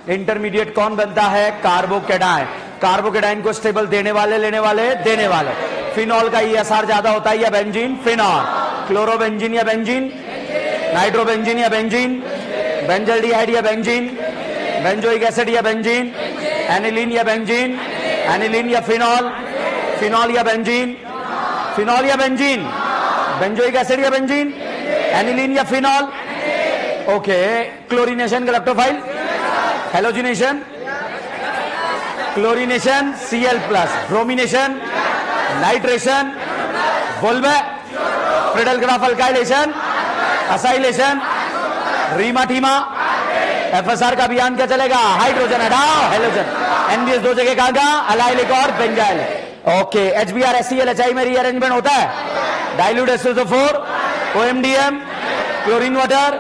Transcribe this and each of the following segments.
Intermediate कौन बनता है? कार्बोकेटाइन। कार्बोकेटाइन को स्टेबल देने वाले, लेने वाले, देने वाले। फिनॉल का ESR ज्यादा होता है या बेंजीन? फिनॉल। क्लोरोबेंजीन या बेंजीन? नाइट्रोबेंजीन या बेंजीन? बेंजल्डिहाइड या बेंजीन? बेंजोइक एसिड या बेंजीन? एनिलीन या बेंजीन? एनिलीन या फिनॉल? फिनॉल या बेंजीन? फिनॉल या बेंजीन? बेंजोइक एसिड या बेंजीन? एनिलीन या phenol? Okay. Chlorination electrophile? Halogenation? Chlorination Cl+, bromination, nitration, वोल्वे, Friedel Crafts alkylation, acylation, Reimer Tiemann, FSR का अभियान क्या चलेगा? हाइड्रोजन हटाओ, हेलोजन। NBS दो जगह कहां का? अलाइल एक और benzyl. Okay. HBr HCl HI में रीअरेंजमेंट होता है। Dilute SO4, OMDM, chlorine water,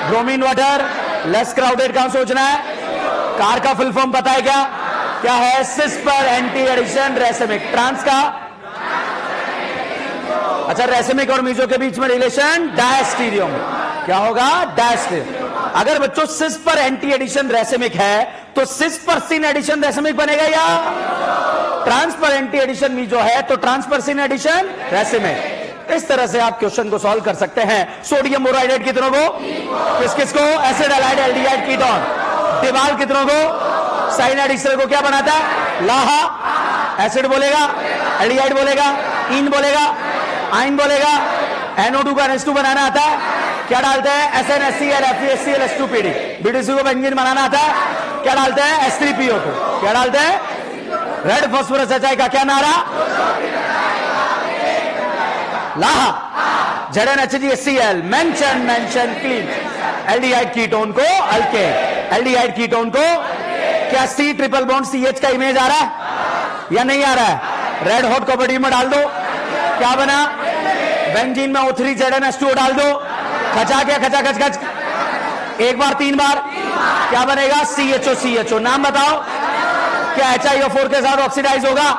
bromine water, less crowded. कहां सोचना है? कार का फुल फॉर्म पता है क्या? क्या है? सिस पर एंटी एडिशन रेसेमिक। ट्रांस का? अच्छा, रेसेमिक और मीजो के बीच में रिलेशन डायस्टीरियो में क्या होगा? डायस्टीरियो। अगर बच्चों सिस पर एंटी एडिशन रेसेमिक है तो सिस पर सिन एडिशन रेसेमिक बनेगा या ट्रांस पर एंटी एडिशन मीजो है तो ट्रांस पर सिन एडिशन रेसेमिक। इस तरह से आप क्वेश्चन को सॉल्व कर सकते हैं। सोडियम बोराइडेट कितनों को? किस किस को? एसिड एलाइड एल्डिहाइड कीटोन। डिबाल कितनों को? साइनाइड। ईस्टर को क्या बनाता है? लाहा। एसिड बोलेगा, एल्डिहाइड बोलेगा, इन बोलेगा, आइन बोलेगा। NO2 का NH2 बनाना आता है? क्या डालते हैं? SnHCl FeHCl H2PD। BDC को बेंजीन बनाना आता है? क्या डालते हैं? S3PO2। क्या डालते हैं? रेड फास्फोरस HI का क्या नारा? लाहा। ZnHgHCl mention, mention clean. Aldehyde ketone को अल्केन, एल्डिहाइड कीटोन को क्या C ट्रिपल बॉन्ड CH का इमेज आ रहा है या नहीं आ रहा है? रेड हॉट कॉपर में डाल दो, क्या बना? बेंजीन में O3 ZnH2O डाल दो, खचा क्या? खचा खच खच, एक बार 3 बार, क्या बनेगा? CHO। नाम बताओ। क्या HiO4 के साथ ऑक्सीडाइज होगा?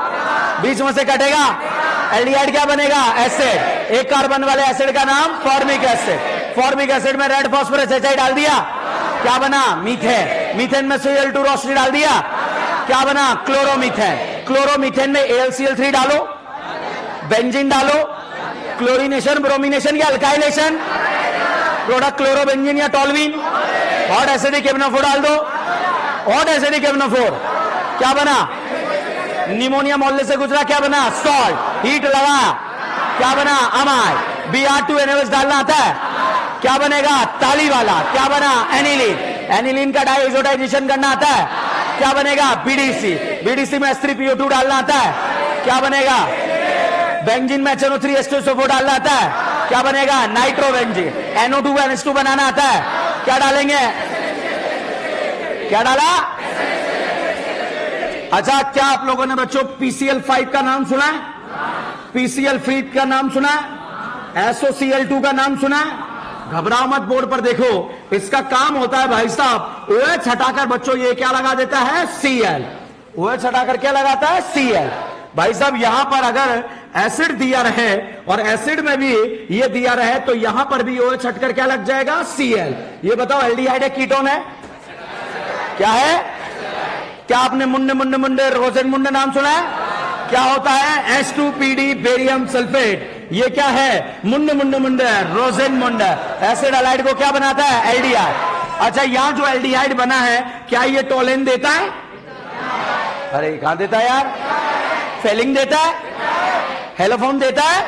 बीच में से कटेगा। एल्डिहाइड क्या बनेगा? एसिड। एक कार्बन वाले एसिड का नाम फॉर्मिक एसिड। फॉर्मिक एसिड में रेड फास्फोरस HI डाल दिया, क्या बना? मीथेन। मीथेन में Cl2 रोशनी डाल दिया, क्या बना? क्लोरोमीथेन। क्लोरोमीथेन में AlCl3 डालो, बेंजीन डालो, क्लोरीनेशन, ब्रोमिनेशन या अल्काइलेशन, प्रोडक्ट क्लोरोबेंजीन या टोल्यूइन। हॉट एसिडिक एमनो4 डाल दो, हॉट एसिडिक एमनो4, क्या बना? निमोनिया मोहल्ले से गुजरा, क्या बना? सॉल्ट। हीट लगाया, क्या बना? अमाइड। Br2NaOH डालना आता है, क्या बनेगा? ताली वाला, क्या बना? एनिलीन। एनिलीन का डाइऑक्साइडेशन करना आता है, क्या बनेगा? BDC। BDC में S3PO2 डालना आता है, क्या बनेगा? बेंजीन में HNO3 H2SO4 डालना आता है, क्या बनेगा? नाइट्रोबेंजीन। NO2 का NH2 बनाना आता है, क्या डालेंगे? क्या डाला? अच्छा, क्या आप लोगों ने बच्चों PCl5 का नाम सुना है? PCl3 का नाम सुना है? SOCl2 का नाम सुना है? घबराओ मत, बोर्ड पर देखो। इसका काम होता है भाई साहब, OH हटाकर बच्चों ये क्या लगा देता है? Cl। OH हटाकर क्या लगाता है? Cl। भाई साहब यहां पर अगर एसिड दिया रहे और एसिड में भी ये दिया रहे तो यहां पर भी OH हटकर क्या लग जाएगा? Cl। ये बताओ, एल्डिहाइड है कीटोन है? क्या है? क्या आपने मुन्ने मुन्ने मुंडे रोजेन मुंडे नाम सुना है? क्या होता है? H2PD barium sulphate. ये क्या है? मुन्ने मुन्ने मुंडे रोजेन मुंडे। एसिड एलाइड को क्या बनाता है? एल्डिहाइड। अच्छा, यहां जो एल्डिहाइड बना है क्या ये टोलेन देता है? अरे कहां देता है यार? फेलिंग देता है? हेलोफॉर्म देता है?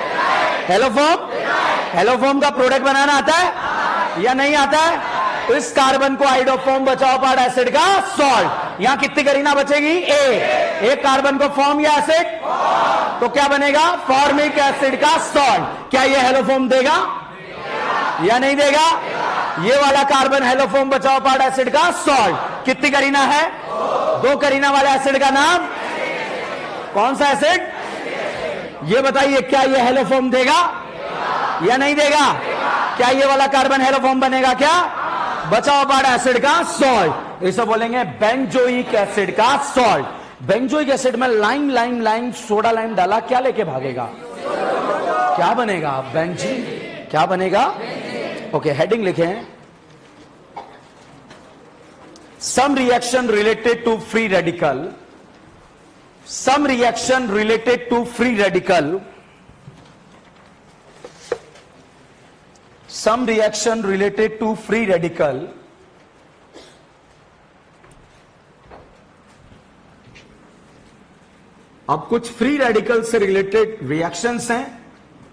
हेलोफॉर्म का प्रोडक्ट बनाना आता है या नहीं आता है? तो इस कार्बन को आइडोफॉर्म बचाओ पार्ट एसिड का सॉल्ट। यहां कितनी करीना बचेगी? एक कार्बन को फॉर्म या एसिड, तो क्या बनेगा? फॉर्मिक एसिड का सॉल्ट। क्या ये हेलोफॉर्म देगा या नहीं देगा? ये वाला कार्बन हेलोफॉर्म बचाओ पार्ट एसिड का सॉल्ट। कितनी करीना है? 2 करीना वाले एसिड का नाम कौन सा एसिड? ये बताइए, क्या ये हेलोफॉर्म देगा या नहीं देगा? क्या ये वाला कार्बन हेलोफॉर्म बनेगा? क्या बचाओ पार्ट एसिड का सॉल्ट। इसे बोलेंगे बेंजोइक एसिड का सॉल्ट। बेंजोइक एसिड में लाइम सोडा लाइम डाला, क्या लेके भागेगा? क्या बनेगा? बेंजीन। क्या बनेगा? ओके, हेडिंग लिखें, some reaction related to free radical, some reaction related to free radical, some reaction related to free radical अब कुछ फ्री रेडिकल से रिलेटेड रिएक्शंस हैं,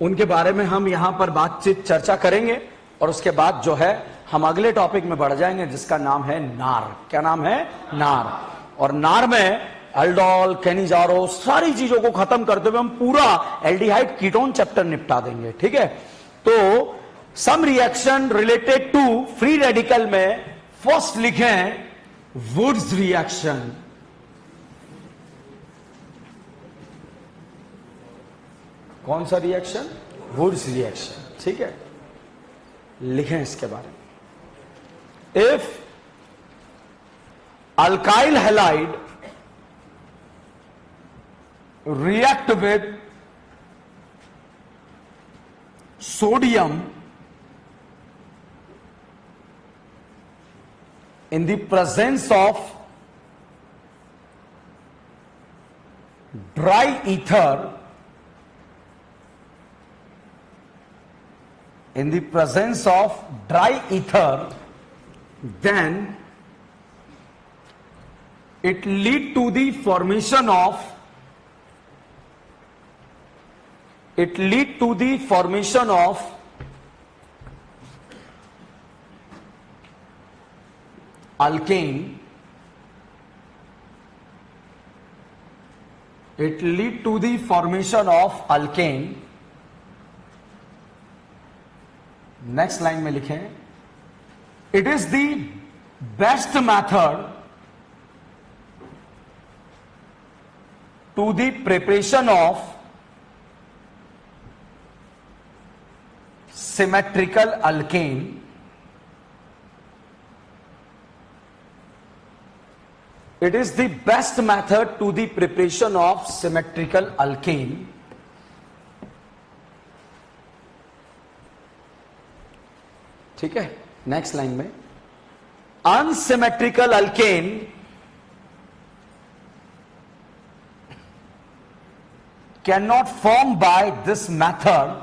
उनके बारे में हम यहां पर बातचीत चर्चा करेंगे और उसके बाद जो है हम अगले टॉपिक में बढ़ जाएंगे जिसका नाम है नार। क्या नाम है? नार। और नार में अल्डोल, केनिजारो, सारी चीजों को खत्म करते हुए हम पूरा एल्डिहाइड कीटोन चैप्टर निपटा देंगे। ठीक है, तो some reaction related to free radical में फर्स्ट लिखें वुड्स रिएक्शन। कौन सा रिएक्शन? Wurtz reaction. ठीक है, लिखें इसके बारे में। If alkyl halide react with sodium in the presence of dry ether, in the presence of dry ether, then it lead to the formation of alkane. It lead to the formation of alkane. Next line में लिखें, it is the best method to the preparation of symmetrical alkane. It is the best method to the preparation of symmetrical alkane. ठीक है, next line में unsymmetrical alkane cannot form by this method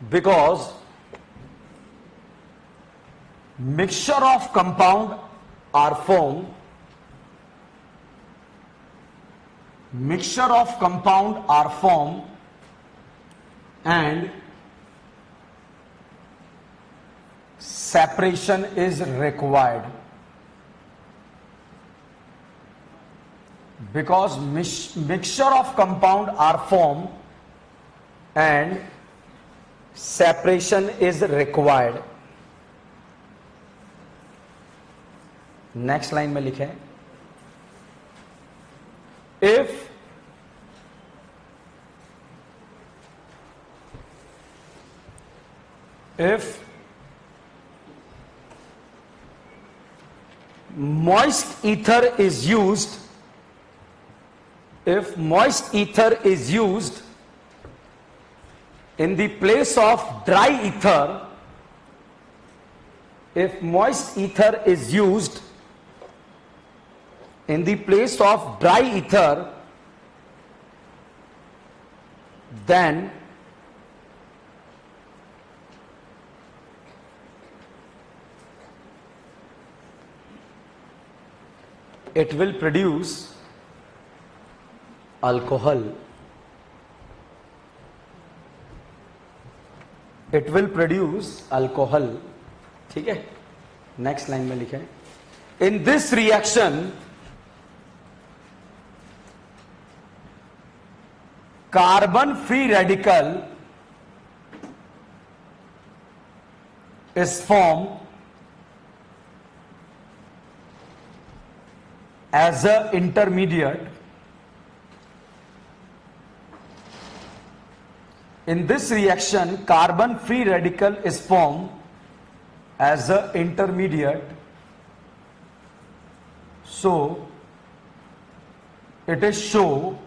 because mixture of compound are formed, and separation is required. Because mixture of compound are formed and separation is required. Next line में लिखें, if moist ether is used, in the place of dry ether, if moist ether is used in the place of dry ether, then it will produce alcohol. It will produce alcohol. ठीक है, next line में लिखें, in this reaction carbon free radical is formed as a intermediate. In this reaction, carbon free radical is formed as a intermediate. So it is shown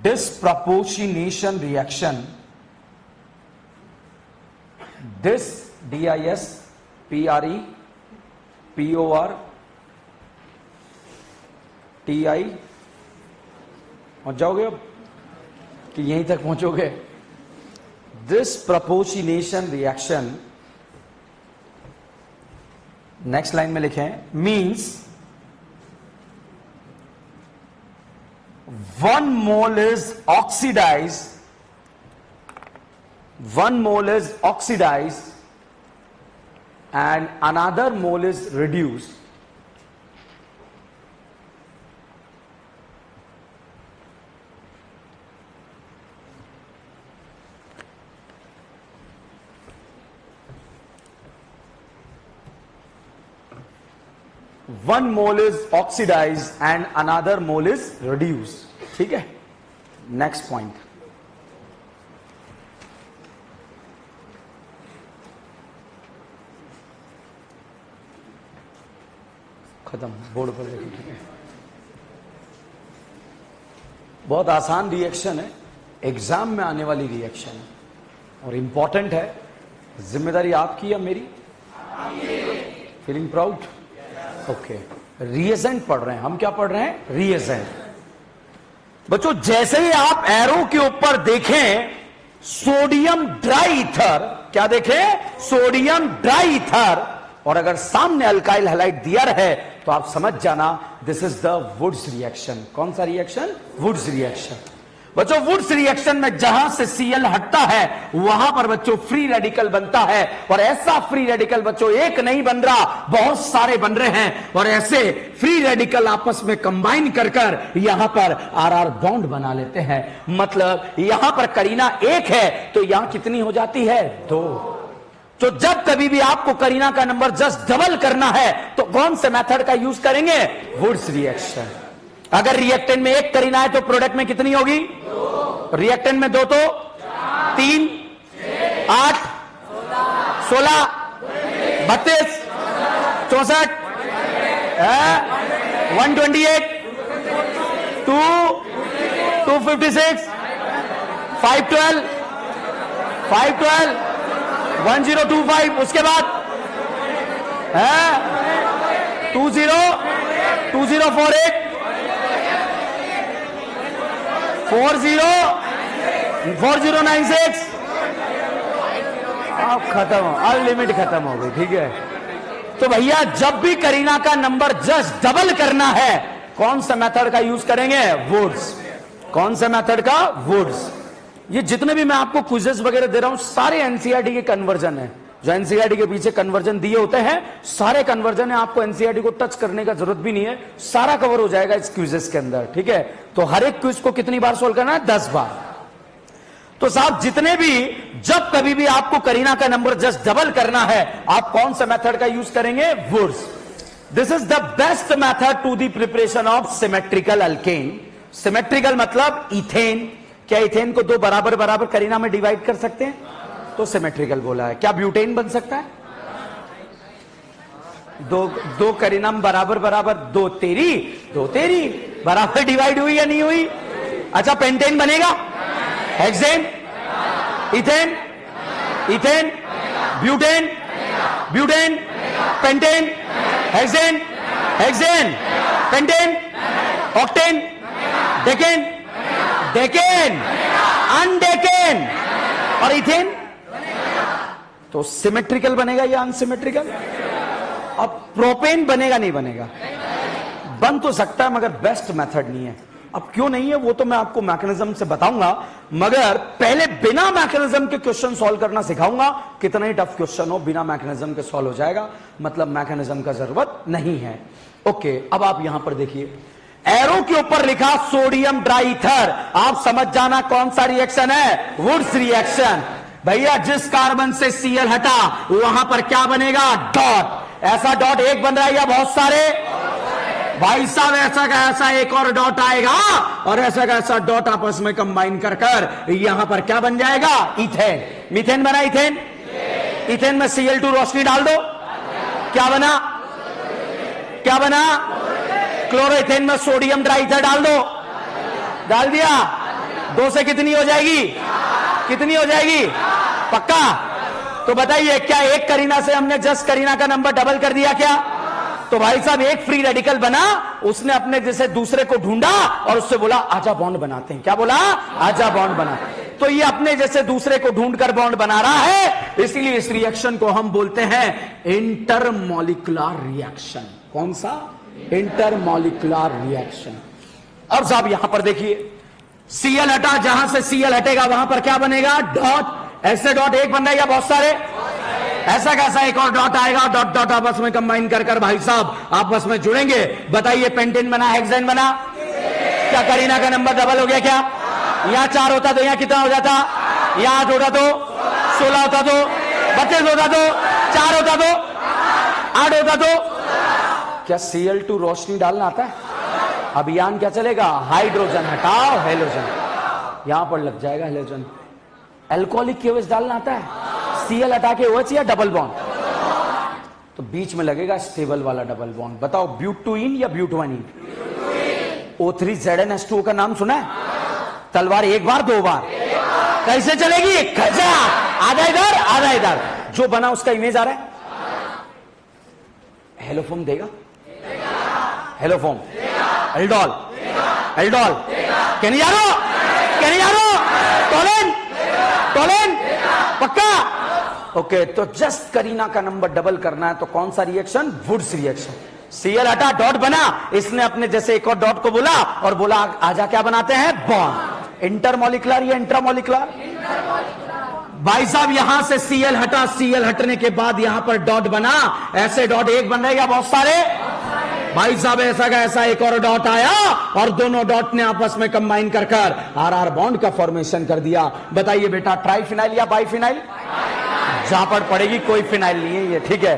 disproportionation reaction, dis dis pre por ti, पहुंच जाओगे अब कि यहीं तक पहुंचोगे? disproportionation reaction, next line में लिखें, means 1 mole is oxidized and another mole is reduced. One mole is oxidized and another mole is reduced. ठीक है, नेक्स्ट पॉइंट, खत्म, बोर्ड पर देखिए। ठीक है, बहुत आसान रिएक्शन है, एग्जाम में आने वाली रिएक्शन है और इंपॉर्टेंट है। जिम्मेदारी आपकी या मेरी? Feeling proud? ओके, रिएजेंट पढ़ रहे हैं हम। क्या पढ़ रहे हैं? रिएजेंट। बच्चों, जैसे ही आप एरो के ऊपर देखें सोडियम ड्राई ईथर, क्या देखें? सोडियम ड्राई ईथर, और अगर सामने अल्काइल हैलाइड दिया है तो आप समझ जाना this is the woods reaction. कौन सा रिएक्शन? Wurtz reaction. बच्चों, वुड्स रिएक्शन में जहां से Cl हटता है वहां पर बच्चों फ्री रेडिकल बनता है, और ऐसा फ्री रेडिकल बच्चों एक नहीं बन रहा, बहुत सारे बन रहे हैं, और ऐसे फ्री रेडिकल आपस में कंबाइन कर कर यहां पर RR बॉन्ड बना लेते हैं। मतलब यहां पर करीना 1 है तो यहां कितनी हो जाती है? 2। तो जब कभी भी आपको करीना का नंबर जस्ट डबल करना है तो कौन से मेथड का यूज करेंगे? Wurtz reaction. अगर रिएक्टेंट में 1 करीना है तो प्रोडक्ट में कितनी होगी? 2। रिएक्टेंट में 2 तो 3, 8, 16, 32, 64, 128, 256, 512, 1025, उसके बाद 2048, 4096, आप खत्म, अनलिमिट खत्म हो गई। ठीक है, तो भैया जब भी करीना का नंबर जस्ट डबल करना है कौन सा मेथड का यूज करेंगे? वुड्स। कौन सा मेथड का? वुड्स। ये जितने भी मैं आपको क्विजेस वगैरह दे रहा हूं सारे एनसीईआरटी के कन्वर्जन है। जो एनसीईआरटी के पीछे कन्वर्जन दिए होते हैं सारे कन्वर्जन है, आपको एनसीईआरटी को टच करने का जरूरत भी नहीं है, सारा कवर हो जाएगा इस क्विजेस के अंदर। ठीक है, तो हर एक क्विज को कितनी बार सोल्व करना है? 10 बार। तो साहब जितने भी जब कभी भी आपको करीना का नंबर जस्ट डबल करना है आप कौन सा मेथड का यूज करेंगे? Wurtz. This is the best method to the preparation of symmetrical alkane. Symmetrical मतलब इथेन। क्या इथेन को 2 बराबर बराबर करीना में डिवाइड कर सकते हैं? तो सिमेट्रिकल बोला है। क्या ब्यूटेन बन सकता है? 2 करीना बराबर बराबर, 2 तेरी बराबर डिवाइड हुई या नहीं हुई? अच्छा, पेंटेन बनेगा? Hexane, ethane, butane, pentane, hexane, pentane, octane, decane, undecane और इथेन। तो सिमेट्रिकल बनेगा या अनसिमेट्रिकल? अब प्रोपेन बनेगा नहीं बनेगा? बन तो सकता है मगर बेस्ट मेथड नहीं है। अब क्यों नहीं है वो तो मैं आपको मैकेनिज्म से बताऊंगा, मगर पहले बिना मैकेनिज्म के क्वेश्चन सॉल्व करना सिखाऊंगा। कितना ही टफ क्वेश्चन हो बिना मैकेनिज्म के सॉल्व हो जाएगा, मतलब मैकेनिज्म का जरूरत नहीं है। ओके, अब आप यहां पर देखिए एरो के ऊपर लिखा सोडियम ड्राईथर, आप समझ जाना कौन सा रिएक्शन है? Wurtz reaction. भैया जिस कार्बन से Cl हटा वहां पर क्या बनेगा? डॉट। ऐसा डॉट एक बन रहा है या बहुत सारे? भाई साहब ऐसा का ऐसा एक और डॉट आएगा और ऐसा का ऐसा डॉट आपस में कंबाइन कर कर यहां पर क्या बन जाएगा? इथेन। मीथेन बना इथेन। इथेन में Cl2 रोशनी डाल दो, क्या बना? क्या बना? क्लोरोइथेन में सोडियम ड्राईथर डाल दो, डाल दिया। 2 से कितनी हो जाएगी? कितनी हो जाएगी? पक्का? तो बताइए, क्या एक करीना से हमने जस्ट करीना का नंबर डबल कर दिया क्या? तो भाई साहब एक फ्री रेडिकल बना, उसने अपने जैसे दूसरे को ढूंढा और उससे बोला आजा बॉन्ड बनाते हैं। क्या बोला? आजा बॉन्ड बना। तो ये अपने जैसे दूसरे को ढूंढकर बॉन्ड बना रहा है, इसलिए इस रिएक्शन को हम बोलते हैं इंटरमॉलिक्यूलर रिएक्शन। कौन सा? Intermolecular reaction. अब साहब यहां पर देखिए, Cl हटा, जहां से Cl हटेगा वहां पर क्या बनेगा? डॉट। ऐसे डॉट एक बन रहा है या बहुत सारे? ऐसा कैसा एक और डॉट आएगा, डॉट डॉट आपस में कंबाइन कर कर भाई साहब आपस में जुड़ेंगे। बताइए, पेंटेन बना, हेक्सेन बना। क्या करीना का नंबर डबल हो गया क्या? यहां 4 होता तो यहां कितना हो जाता? यहां 8 होता तो 16 होता तो 32 होता तो 4 होता तो 8 होता तो। क्या Cl2 रोशनी डालना आता है? अभियान क्या चलेगा? हाइड्रोजन हटाओ, हेलोजन यहां पर लग जाएगा, हेलोजन। एल्कोहलिक केवज डालना आता है? Cl हटा के OH या डबल बॉन्ड? तो बीच में लगेगा स्टेबल वाला डबल बॉन्ड। बताओ, ब्यूटुइन या ब्यूटवाइन? O3ZnH2O का नाम सुना है? तलवार एक बार 2 बार कैसे चलेगी? खजा, आधा इधर आधा इधर। जो बना उसका इमेज आ रहा है? हेलोफोम देगा? Haloform, aldol, aldol, केनियारो, केनियारो, Tollens, Tollens, पक्का? ओके, तो जस्ट करीना का नंबर डबल करना है तो कौन सा रिएक्शन? Wurtz reaction. Cl हटा, डॉट बना, इसने अपने जैसे एक और डॉट को बोला और बोला आजा क्या बनाते हैं? बॉन्ड। इंटरमॉलिक्यूलर या इंट्रामॉलिक्यूलर? भाई साहब यहां से Cl हटा, Cl हटने के बाद यहां पर डॉट बना, ऐसे डॉट एक बन रहे या बहुत सारे? भाई साहब ऐसा का ऐसा एक और डॉट आया और दोनों डॉट ने आपस में कंबाइन कर कर RR बॉन्ड का फॉर्मेशन कर दिया। बताइए बेटा, ट्राइफिनाइल या बाइफिनाइल? जहां पर पड़ेगी कोई फिनाइल नहीं है ये, ठीक है?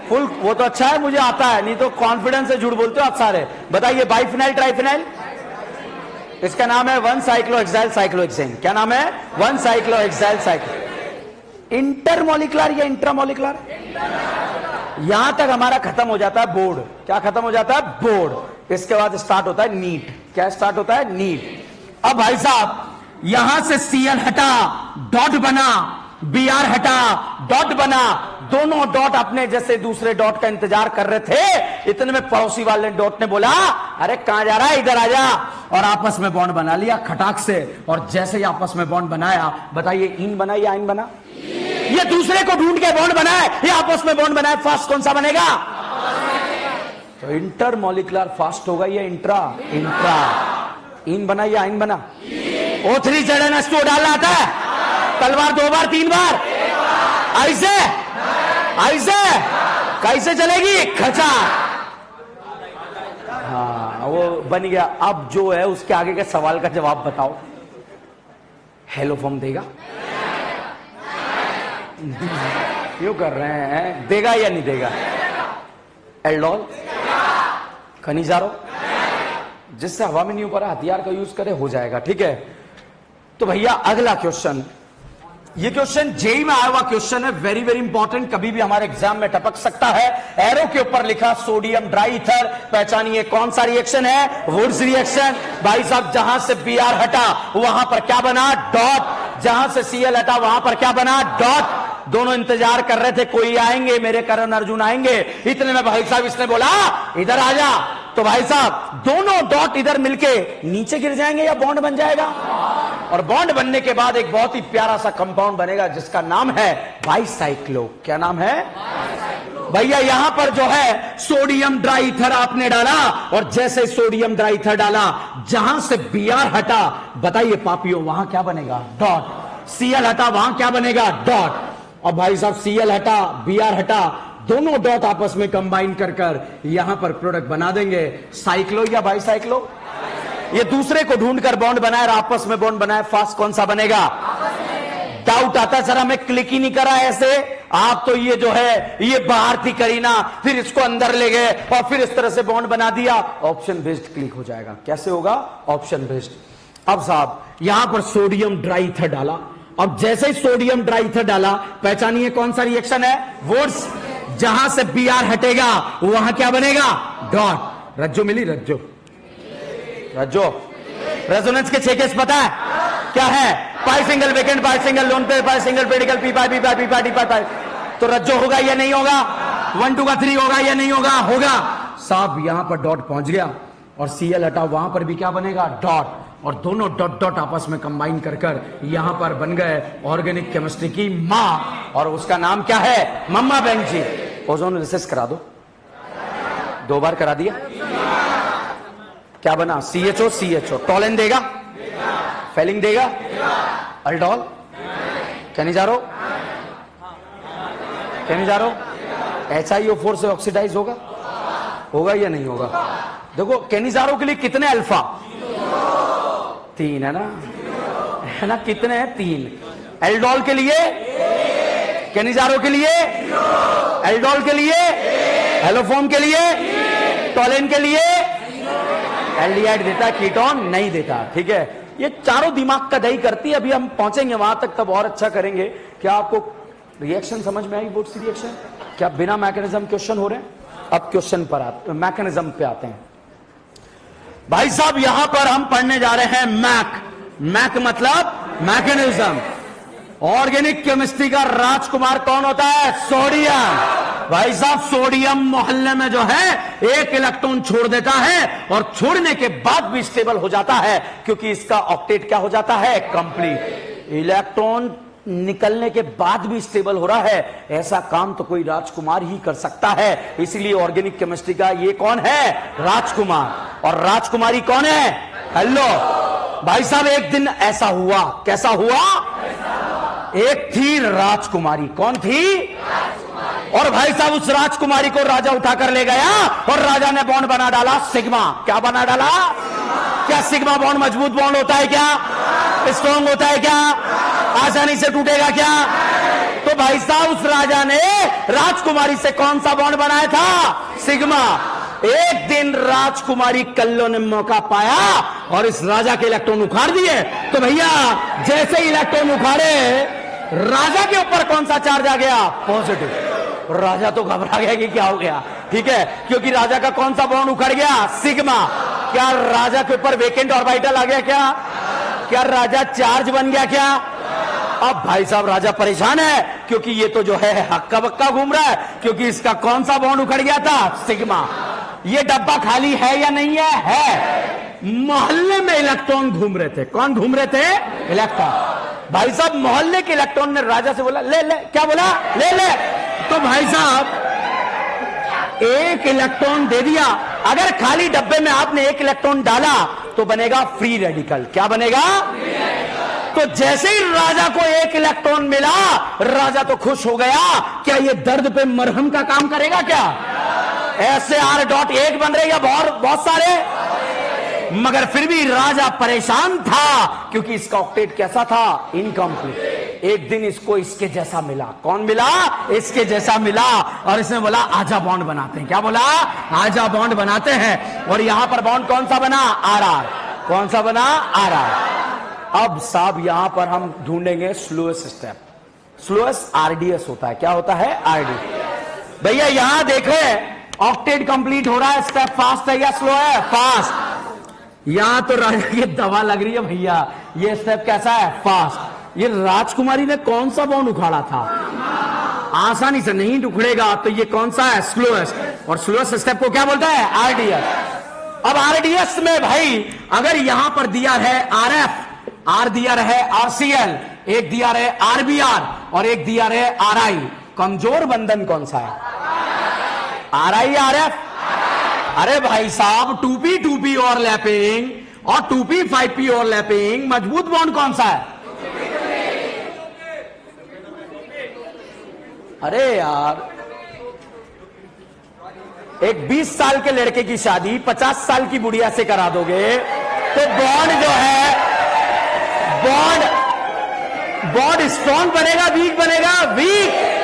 फुल वो तो अच्छा है, मुझे आता है, नहीं तो कॉन्फिडेंस से झूठ बोलते हो आप सारे। बताइए, बाइफिनाइल ट्राइफिनाइल? इसका नाम है 1 साइक्लोहेक्साइल साइक्लोहेक्सेन। क्या नाम है? 1 साइक्लोहेक्साइल साइक्लो। इंटरमॉलिक्यूलर या इंट्रामॉलिक्यूलर? यहां तक हमारा खत्म हो जाता है बोर्ड। क्या खत्म हो जाता है? बोर्ड। इसके बाद स्टार्ट होता है नीट। क्या स्टार्ट होता है? नीट। अब भाई साहब यहां से Cl हटा, डॉट बना, Br हटा, डॉट बना, दोनों डॉट अपने जैसे दूसरे डॉट का इंतजार कर रहे थे। इतने में पड़ोसी वाले डॉट ने बोला अरे कहां जा रहा है, इधर आ जा, और आपस में बॉन्ड बना लिया खटाक से। और जैसे ही आपस में बॉन्ड बनाया, बताइए इन बना या आइन बना? ये दूसरे को ढूंढ के बॉन्ड बनाए, ये आपस में बॉन्ड बनाए, फास्ट कौन सा बनेगा? तो इंटरमॉलिक्यूलर फास्ट होगा या इंट्रा? इंट्रा। इन बना या आइन बना? O3ZnH2O डालना आता है? तलवार 2 बार 3 बार? ऐसे ऐसे कैसे चलेगी? खचा। हाँ, वो बन गया। अब जो है उसके आगे के सवाल का जवाब बताओ। हेलोफॉर्म देगा? क्यों कर रहे हैं? देगा या नहीं देगा? एल्डोल, खनिजारो, जिससे हवा में नहीं ऊपर हथियार का यूज करे हो जाएगा, ठीक है? तो भैया अगला क्वेश्चन, ये क्वेश्चन जेई में आया हुआ क्वेश्चन है, वेरी वेरी इंपॉर्टेंट, कभी भी हमारे एग्जाम में टपक सकता है। एरो के ऊपर लिखा सोडियम ड्राई ईथर, पहचानिए कौन सा रिएक्शन है? Wurtz reaction. भाई साहब जहां से Br हटा वहां पर क्या बना? डॉट। जहां से Cl हटा वहां पर क्या बना? डॉट। दोनों इंतजार कर रहे थे कोई आएंगे, मेरे करण अर्जुन आएंगे। इतने में भाई साहब इसने बोला इधर आ जा। तो भाई साहब दोनों डॉट इधर मिलके नीचे गिर जाएंगे या बॉन्ड बन जाएगा? और बॉन्ड बनने के बाद एक बहुत ही प्यारा सा कंपाउंड बनेगा जिसका नाम है बाइसाइक्लो। क्या नाम है भैया? यहां पर जो है सोडियम ड्राई ईथर आपने डाला, और जैसे सोडियम ड्राई ईथर डाला, जहां से Br हटा, बताइए पापियों वहां क्या बनेगा? डॉट। Cl हटा वहां क्या बनेगा? डॉट। और भाई साहब Cl हटा, Br हटा, दोनों डॉट आपस में कंबाइन कर कर यहां पर प्रोडक्ट बना देंगे। साइक्लो या बाइसाइक्लो? ये दूसरे को ढूंढकर बॉन्ड बनाए और आपस में बॉन्ड बनाए, फास्ट कौन सा बनेगा? डाउट आता है सर, हमें क्लिक ही नहीं करा ऐसे। आप तो ये जो है ये बाहर थी करीना, फिर इसको अंदर ले गए और फिर इस तरह से बॉन्ड बना दिया। ऑप्शन बेस्ड क्लिक हो जाएगा। कैसे होगा? Option based. अब साहब यहां पर सोडियम ड्राई ईथर डाला, अब जैसे ही सोडियम ड्राई ईथर डाला, पहचानिए कौन सा रिएक्शन है? वुड्स। जहां से Br हटेगा वहां क्या बनेगा? डॉट। रज्जो मिली? रज्जो, रज्जो, रेजोनेंस के 6 केस पता है क्या है? पाई सिंगल वेकेंट, पाई सिंगल लोन पे, पाई सिंगल पेडिकल, पी पाई, पी पाई, पी पाई, डी पाई, पाई। तो रज्जो होगा या नहीं होगा? 1 2 का 3 होगा या नहीं होगा? होगा। साहब यहां पर डॉट पहुंच गया और सीएल हटा, वहां पर भी क्या बनेगा? डॉट। और दोनों डॉट डॉट आपस में कंबाइन कर कर यहां पर बन गए ऑर्गेनिक केमिस्ट्री की मां, और उसका नाम क्या है? मम्मा बेंजी। ओजोन रिसेस करा दो, 2 बार करा दिया। क्या बना? CHO CHO। टॉलेन देगा? फेलिंग देगा? अल्डोल? कैनिजारो? कैनिजारो? HiO4 से ऑक्सीडाइज होगा? होगा या नहीं होगा? देखो कैनिजारो के लिए कितने अल्फा? 3 है ना? कितने हैं? 3। एल्डोल के लिए? कैनिजारो के लिए? एल्डोल के लिए? हेलोफॉर्म के लिए? टॉलेन के लिए? एल्डिहाइड देता, कीटोन नहीं देता। ठीक है, ये चारों दिमाग का दही करती है। अभी हम पहुंचेंगे वहां तक, तब और अच्छा करेंगे। क्या आपको रिएक्शन समझ में आई? बोर्ड सी रिएक्शन क्या बिना मैकेनिज्म क्वेश्चन हो रहे हैं? अब क्वेश्चन पर आते, मैकेनिज्म पे आते हैं। भाई साहब यहां पर हम पढ़ने जा रहे हैं मैक। मैक मतलब मैकेनिज्म। ऑर्गेनिक केमिस्ट्री का राजकुमार कौन होता है? सोडियम। भाई साहब सोडियम मोहल्ले में जो है 1 इलेक्ट्रॉन छोड़ देता है, और छोड़ने के बाद भी स्टेबल हो जाता है, क्योंकि इसका ऑक्टेट क्या हो जाता है? कंप्लीट। इलेक्ट्रॉन निकलने के बाद भी स्टेबल हो रहा है, ऐसा काम तो कोई राजकुमार ही कर सकता है। इसलिए ऑर्गेनिक केमिस्ट्री का ये कौन है? राजकुमार। और राजकुमारी कौन है? हेलो भाई साहब, एक दिन ऐसा हुआ। कैसा हुआ? एक थी राजकुमारी। कौन थी? और भाई साहब उस राजकुमारी को राजा उठाकर ले गया, और राजा ने बॉन्ड बना डाला सिग्मा। क्या बना डाला? क्या सिग्मा बॉन्ड मजबूत बॉन्ड होता है क्या? स्ट्रॉन्ग होता है क्या? आसानी से टूटेगा क्या? तो भाई साहब उस राजा ने राजकुमारी से कौन सा बॉन्ड बनाया था? सिग्मा। एक दिन राजकुमारी कल्लो ने मौका पाया और इस राजा के इलेक्ट्रॉन उखाड़ दिए। तो भैया जैसे इलेक्ट्रॉन उखाड़े, राजा के ऊपर कौन सा चार्ज आ गया? पॉजिटिव। राजा तो घबरा गया कि क्या हो गया। ठीक है, क्योंकि राजा का कौन सा बॉन्ड उखड़ गया? सिग्मा। क्या राजा के ऊपर वेकेंट ऑर्बिटल आ गया क्या? क्या राजा चार्ज बन गया क्या? अब भाई साहब राजा परेशान है, क्योंकि ये तो जो है हक्का बक्का घूम रहा है, क्योंकि इसका कौन सा बॉन्ड उखड़ गया था? सिग्मा। ये डब्बा खाली है या नहीं है? है। मोहल्ले में इलेक्ट्रॉन घूम रहे थे। कौन घूम रहे थे? इलेक्ट्रॉन। भाई साहब मोहल्ले के इलेक्ट्रॉन ने राजा से बोला ले ले। क्या बोला? ले ले। तो भाई साहब 1 इलेक्ट्रॉन दे दिया। अगर खाली डब्बे में आपने 1 इलेक्ट्रॉन डाला तो बनेगा फ्री रेडिकल। क्या बनेगा? तो जैसे ही राजा को 1 इलेक्ट्रॉन मिला, राजा तो खुश हो गया। क्या ये दर्द पे मरहम का काम करेगा क्या? ऐसे R.1 बन रहे या बहुत सारे? मगर फिर भी राजा परेशान था, क्योंकि इसका ऑक्टेट कैसा था? इनकम्प्लीट। एक दिन इसको इसके जैसा मिला। कौन मिला? इसके जैसा मिला, और इसने बोला आजा बॉन्ड बनाते हैं। क्या बोला? आजा बॉन्ड बनाते हैं। और यहां पर बॉन्ड कौन सा बना? RR। कौन सा बना? RR। अब साहब यहां पर हम ढूंढेंगे स्लोएस्ट स्टेप। स्लोएस्ट RDS होता है। क्या होता है? RD। भैया यहां देखें, ऑक्टेट कंप्लीट हो रहा है, स्टेप फास्ट है या स्लो है? फास्ट। यहां तो राजा की दवा लग रही है भैया। ये स्टेप कैसा है? फास्ट। ये राजकुमारी ने कौन सा बॉन्ड उखाड़ा था? आसानी से नहीं उखड़ेगा, तो ये कौन सा है? स्लोएस्ट। और स्लोएस्ट स्टेप को क्या बोलता है? RDS। अब RDS में भाई अगर यहां पर दिया है RF, R दिया है RCL, एक दिया है RBR और एक दिया है RI, कमजोर बंधन कौन सा है? RI RF? अरे भाई साहब 2p 2p ओवरलैपिंग और 2p 5p ओवरलैपिंग, मजबूत बॉन्ड कौन सा है? अरे यार, एक 20 साल के लड़के की शादी 50 साल की बुढ़िया से करा दोगे तो बॉन्ड जो है, बॉन्ड स्ट्रॉन्ग बनेगा वीक बनेगा? वीक।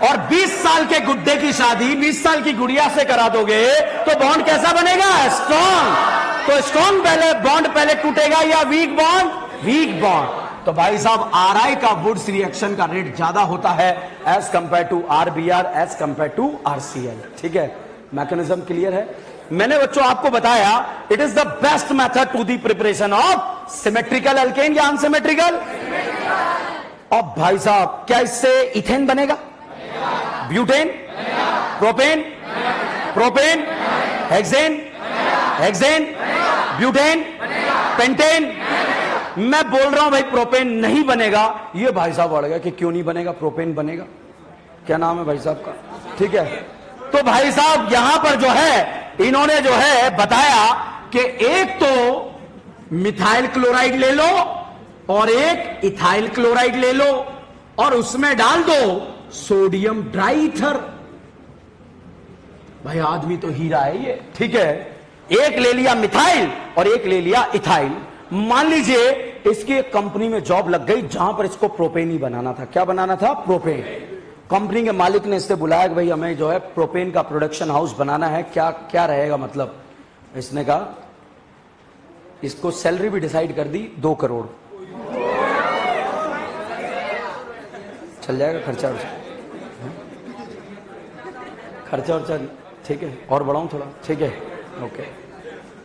और 20 साल के गुड्डे की शादी 20 साल की गुड़िया से करा दोगे तो बॉन्ड कैसा बनेगा? स्ट्रॉन्ग। तो स्ट्रॉन्ग पहले बॉन्ड पहले टूटेगा या वीक बॉन्ड? Weak bond. तो भाई साहब RI का वुड्स रिएक्शन का रेट ज्यादा होता है as compare to RBR, as compare to RCL। ठीक है, मैकेनिज्म क्लियर है? मैंने बच्चों आपको बताया it is the best method to the preparation of symmetrical alkane या अनसिमेट्रिकल। अब भाई साहब क्या इससे इथेन बनेगा, butane, propane, propane, hexane, hexane, butane, pentane. मैं बोल रहा हूं भाई प्रोपेन नहीं बनेगा। ये भाई साहब अड़ गया कि क्यों नहीं बनेगा, प्रोपेन बनेगा। क्या नाम है भाई साहब का, ठीक है। तो भाई साहब यहां पर जो है इन्होंने जो है बताया कि एक तो मिथाइल क्लोराइड ले लो और एक इथाइल क्लोराइड ले लो और उसमें डाल दो सोडियम ड्राईथर। भाई आदमी तो हीरा है ये, ठीक है। एक ले लिया मिथाइल और एक ले लिया इथाइल। मान लीजिए इसकी एक कंपनी में जॉब लग गई जहां पर इसको प्रोपेन ही बनाना था। क्या बनाना था, प्रोपेन। कंपनी के मालिक ने इससे बुलाया कि भाई हमें जो है प्रोपेन का प्रोडक्शन हाउस बनाना है, क्या क्या रहेगा मतलब। इसने कहा इसको सैलरी भी डिसाइड कर दी 2 करोड़। चल जाएगा खर्चा वर्चा, ठीक है। और बढ़ाऊं थोड़ा, ठीक है, ओके।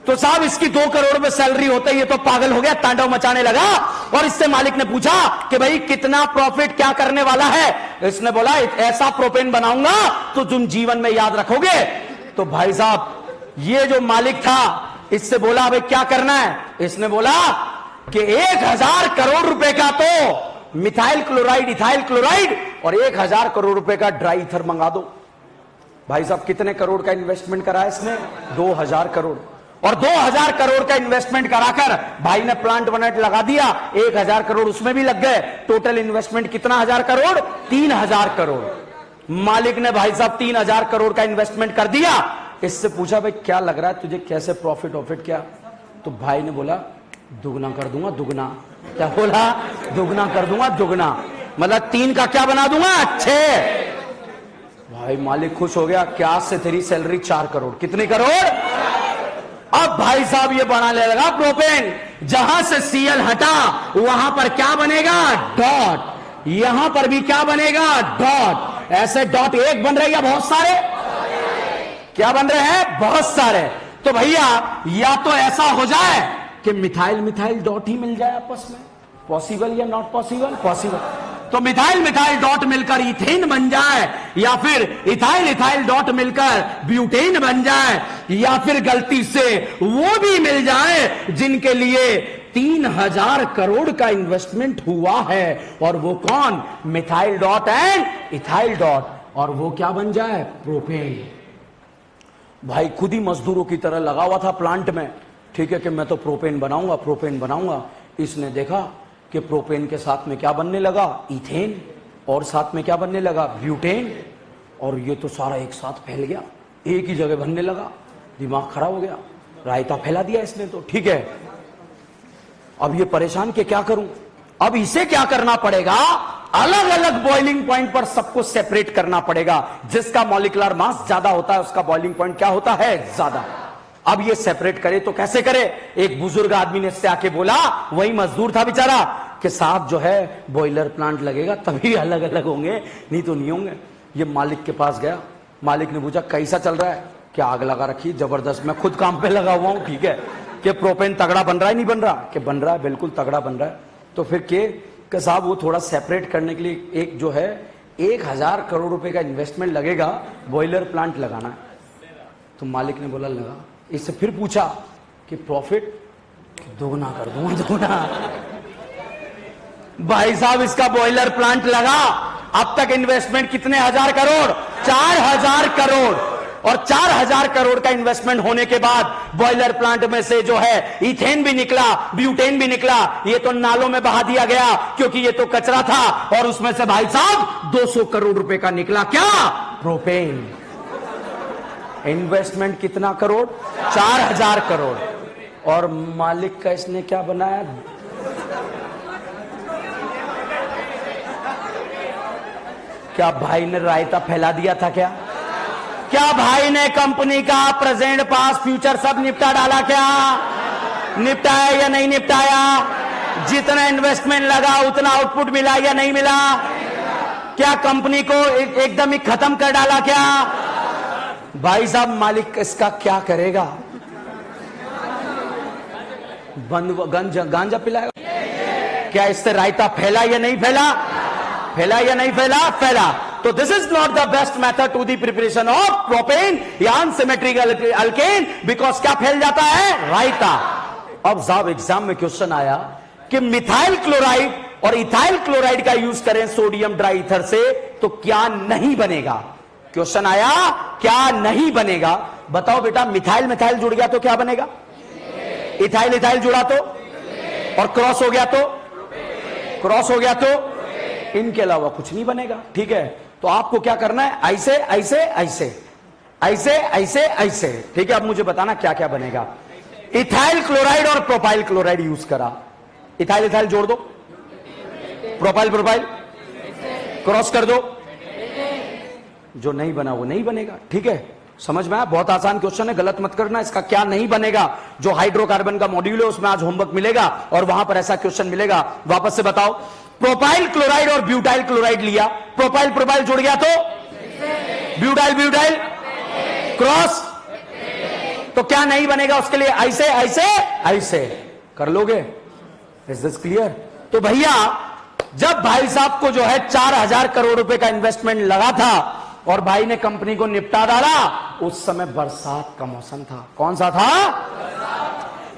तो साहब इसकी 2 करोड़ में सैलरी होता है, ये तो पागल हो गया, तांडव मचाने लगा। और इससे मालिक ने पूछा कि भाई कितना प्रॉफिट क्या करने वाला है। इसने बोला ऐसा प्रोपेन बनाऊंगा तो तुम जीवन में याद रखोगे। तो भाई साहब ये जो मालिक था इससे बोला भाई क्या करना है। इसने बोला कि 1000 करोड़ रुपए का तो मिथाइल क्लोराइड, इथाइल क्लोराइड और 1000 करोड़ रुपए का ड्राई ईथर मंगा दो। भाई साहब कितने करोड़ का इन्वेस्टमेंट करा इसने, 2000 करोड़। और 2000 करोड़ का इन्वेस्टमेंट कराकर भाई ने प्लांट वनाट लगा दिया, 1000 करोड़ उसमें भी लग गए। टोटल इन्वेस्टमेंट कितना, 1000 करोड़, 3000 करोड़। मालिक ने भाई साहब 3000 करोड़ का इन्वेस्टमेंट कर दिया। इससे पूछा भाई क्या लग रहा है तुझे, कैसे प्रॉफिट ऑफिट क्या। तो भाई ने बोला दुगना कर दूंगा, दुगना। क्या बोला, दुगना कर दूंगा, दुगना। मतलब 3 का क्या बना दूंगा, 6। भाई मालिक खुश हो गया कि आज से तेरी सैलरी 4 करोड़। कितनी करोड़। अब भाई साहब ये बनाने लगा प्रोपेन। जहां से Cl हटा वहां पर क्या बनेगा, डॉट। यहां पर भी क्या बनेगा, डॉट। ऐसे डॉट एक बन रहे या बहुत सारे, क्या बन रहे हैं, बहुत सारे। तो भैया या तो ऐसा हो जाए कि मिथाइल मिथाइल डॉट ही मिल जाए आपस में, पॉसिबल या नॉट पॉसिबल, पॉसिबल। तो मिथाइल मिथाइल डॉट मिलकर इथेन बन जाए, या फिर इथाइल इथाइल डॉट मिलकर ब्यूटेन बन जाए, या फिर गलती से वो भी मिल जाए जिनके लिए 3000 करोड़ का इन्वेस्टमेंट हुआ है। और वो कौन, methyl dot and ethyl dot. और वो क्या बन जाए, प्रोपेन। भाई खुद ही मजदूरों की तरह लगा हुआ था प्लांट में, ठीक है, कि मैं तो प्रोपेन बनाऊंगा, प्रोपेन बनाऊंगा। इसने देखा कि प्रोपेन के साथ में क्या बनने लगा, इथेन, और साथ में क्या बनने लगा, ब्यूटेन। और ये तो सारा एक साथ फैल गया, एक ही जगह बनने लगा। दिमाग खराब हो गया, रायता फैला दिया इसने तो, ठीक है। अब ये परेशान कि क्या करूं। अब इसे क्या करना पड़ेगा, अलग अलग बॉइलिंग पॉइंट पर सबको सेपरेट करना पड़ेगा। जिसका मॉलिक्यूलर मास ज्यादा होता है उसका बॉइलिंग पॉइंट क्या होता है, ज्यादा। अब ये सेपरेट करे तो कैसे करे। एक बुजुर्ग आदमी ने इससे आके बोला, वही मजदूर था बेचारा, कि साहब जो है बॉयलर प्लांट लगेगा तभी अलग अलग होंगे, नहीं तो नहीं होंगे। ये मालिक के पास गया, मालिक ने पूछा कैसा चल रहा है, क्या आग लगा रखी, जबरदस्त, मैं खुद काम पे लगा हुआ हूं, ठीक है। कि प्रोपेन तगड़ा बन रहा है, नहीं बन रहा, कि बन रहा है, बिल्कुल तगड़ा बन रहा है। तो फिर के साहब वो थोड़ा सेपरेट करने के लिए एक जो है 1000 करोड़ रुपए का इन्वेस्टमेंट लगेगा, बॉयलर प्लांट लगाना है। तो मालिक ने बोला लगा। इससे फिर पूछा कि प्रॉफिट, दोगुना कर दूंगा, दोगुना। भाई साहब इसका बॉयलर प्लांट लगा, अब तक इन्वेस्टमेंट कितने, 1000 करोड़, 4000 करोड़। और 4000 करोड़ का इन्वेस्टमेंट होने के बाद बॉयलर प्लांट में से जो है इथेन भी निकला, ब्यूटेन भी निकला। ये तो नालों में बहा दिया गया क्योंकि ये तो कचरा था। और उसमें से भाई साहब 200 करोड़ रुपए का निकला क्या, प्रोपेन। इन्वेस्टमेंट कितना करोड़, 4000 करोड़। और मालिक का इसने क्या बनाया, क्या भाई ने रायता फैला दिया था क्या, क्या भाई ने कंपनी का प्रेजेंट पास फ्यूचर सब निपटा डाला क्या, निपटाया या नहीं निपटाया। जितना इन्वेस्टमेंट लगा उतना आउटपुट मिला या नहीं मिला। क्या कंपनी को एकदम ही खत्म कर डाला क्या। भाई साहब मालिक इसका क्या करेगा? गांजा पिलाएगा? क्या इससे रायता फैला या नहीं फैला? फैला या नहीं फैला? फैला। तो this is not the best method to the preparation of propane या अनसिमेट्रिकल अल्केन, बिकॉज क्या फैल जाता है? रायता। अब साहब एग्जाम में क्वेश्चन आया कि मिथाइल क्लोराइड और इथाइल क्लोराइड का यूज करें सोडियम ड्राई ईथर से तो क्या नहीं बनेगा? क्वेश्चन आया क्या नहीं बनेगा? बताओ बेटा, मिथाइल मिथाइल जुड़ गया तो क्या बनेगा? इथाइल इथाइल जुड़ा तो? और क्रॉस हो गया तो? क्रॉस हो गया तो? इनके अलावा कुछ नहीं बनेगा। ठीक है, तो आपको क्या करना है? ऐसे ऐसे ऐसे ऐसे ऐसे ऐसे। ठीक है, अब मुझे बताना क्या क्या बनेगा। इथाइल क्लोराइड और प्रोपाइल क्लोराइड यूज करा, इथाइल इथाइल जोड़ दो, प्रोपाइल प्रोपाइल क्रॉस कर दो, जो नहीं बना वो नहीं बनेगा। ठीक है, समझ में आया? बहुत आसान क्वेश्चन है, गलत मत करना। इसका क्या नहीं बनेगा? जो हाइड्रोकार्बन का मॉड्यूल है उसमें आज होमवर्क मिलेगा और वहां पर ऐसा क्वेश्चन मिलेगा। वापस से बताओ, प्रोपाइल क्लोराइड और ब्यूटाइल क्लोराइड लिया, प्रोपाइल प्रोपाइल जुड़ गया तो? ब्यूटाइल ब्यूटाइल क्रॉस, तो क्या नहीं बनेगा? उसके लिए ऐसे ऐसे ऐसे कर लोगे। Is this clear? तो भैया जब भाई साहब को जो है 4,000 करोड़ रुपए का इन्वेस्टमेंट लगा था और भाई ने कंपनी को निपटा डाला, उस समय बरसात का मौसम था। कौन सा था?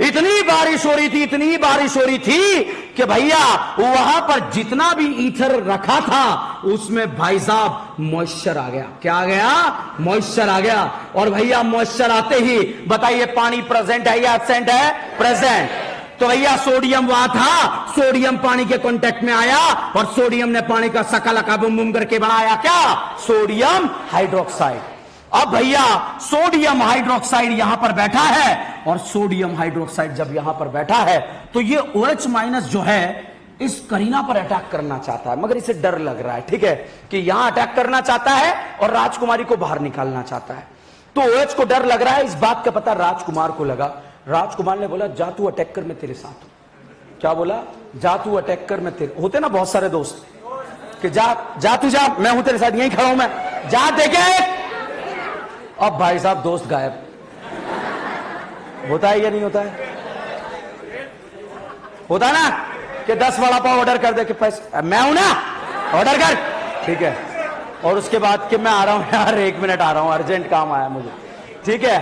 इतनी बारिश हो रही थी, इतनी बारिश हो रही थी कि भैया वहां पर जितना भी ईथर रखा था उसमें भाई साहब मॉइस्चर आ गया। क्या आ गया? मॉइस्चर आ गया। और भैया मॉइस्चर आते ही बताइए पानी प्रेजेंट है या एब्सेंट है? प्रेजेंट। तो भैया सोडियम वहां था, सोडियम पानी के कांटेक्ट में आया और सोडियम ने पानी का सकलका बुम बुम करके बनाया क्या? Sodium hydroxide. अब भैया सोडियम हाइड्रोक्साइड यहां पर बैठा है और सोडियम हाइड्रोक्साइड जब यहां पर बैठा है तो ये OH माइनस जो है इस करीना पर अटैक करना चाहता है, मगर इसे डर लग रहा है। ठीक है, कि यहां अटैक करना चाहता है और राजकुमारी को बाहर निकालना चाहता है। तो OH को डर लग रहा है। इस बात का पता राजकुमार को लगा। राजकुमार ने बोला जा तू अटैक कर, मैं तेरे साथ हूं। क्या बोला? जा तू अटैक कर, मैं तेरे। होते ना बहुत सारे दोस्त कि जा जा तू जा, मैं हूं तेरे साथ, यहीं खड़ा हूं मैं, जा देखे। अब भाई साहब दोस्त गायब। होता है या नहीं होता है? होता है ना कि 10 वड़ा पाव ऑर्डर कर दे कि पैसे मैं हूं ना, ऑर्डर कर। ठीक है, और उसके बाद कि मैं आ रहा हूं यार, 1 मिनट आ रहा हूं, अर्जेंट काम आया मुझे। ठीक है,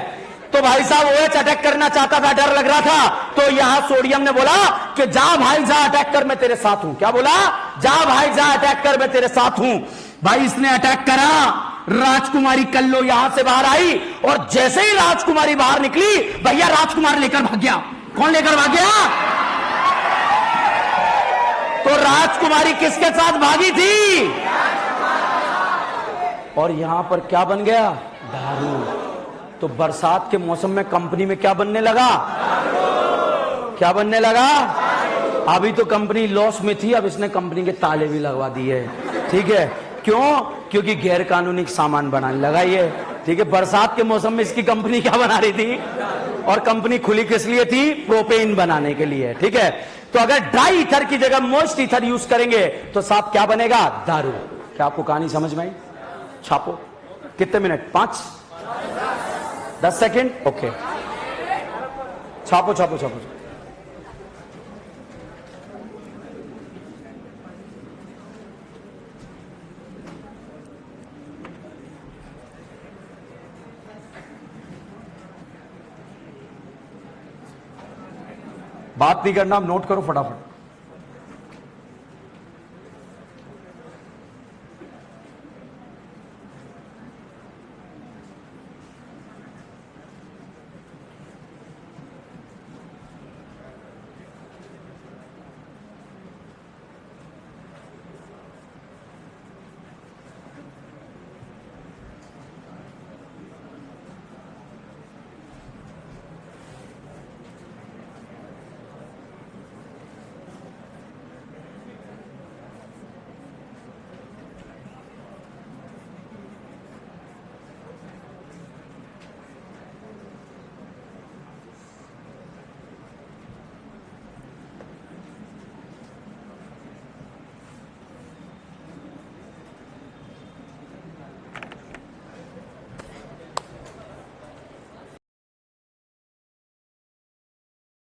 तो भाई साहब OH अटैक करना चाहता था, डर लग रहा था। तो यहां सोडियम ने बोला कि जा भाई जा अटैक कर, मैं तेरे साथ हूं। क्या बोला? जा भाई जा अटैक कर, मैं तेरे साथ हूं। भाई इसने अटैक करा, राजकुमारी कल्लो यहां से बाहर आई और जैसे ही राजकुमारी बाहर निकली भैया राजकुमार लेकर भाग गया। कौन लेकर भाग गया? तो राजकुमारी किसके साथ भागी थी? और यहां पर क्या बन गया? दारू। तो बरसात के मौसम में कंपनी में क्या बनने लगा? क्या बनने लगा? अभी तो कंपनी लॉस में थी, अब इसने कंपनी के ताले भी लगवा दिए। ठीक है, क्यों? क्योंकि गैर कानूनी सामान बनाने लगा ये। ठीक है, बरसात के मौसम में इसकी कंपनी क्या बना रही थी? और कंपनी खुली किस लिए थी? प्रोपेन बनाने के लिए। ठीक है, तो अगर ड्राई ईथर की जगह मॉइस्ट ईथर यूज करेंगे तो साहब क्या बनेगा? दारू। क्या आपको कहानी समझ में आई? छापो। कितने मिनट? 5 10 सेकेंड। ओके, छापो छापो छापो। बात नहीं करना, आप नोट करो फटाफट।